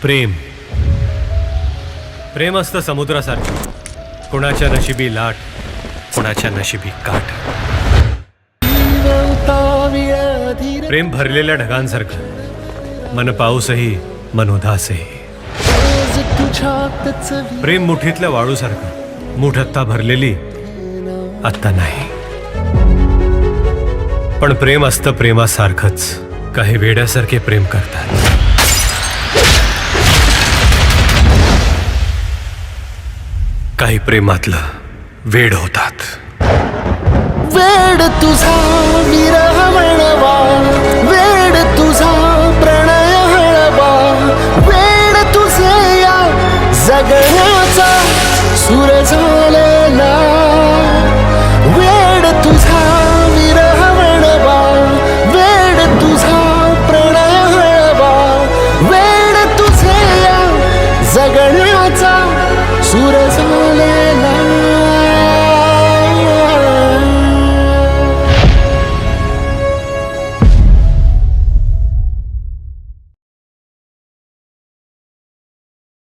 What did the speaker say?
प्रेम प्रेम असतं समुद्रासारखं, कोणाच्या नशिबी लाट, कोणाच्या नशिबी काठ. प्रेम भरलेल्या ढगांसारखं, मन पाऊसही मन उदासही. प्रेम मुठीतल्या वाळूसारखं, मूठ आत्ता भरलेली आत्ता नाही. पण प्रेम असतं प्रेमासारखंच, काही वेड्यासारखे प्रेम करतात. काही प्रेमातलं वेड होतात. वेड तुझा विरह म्हण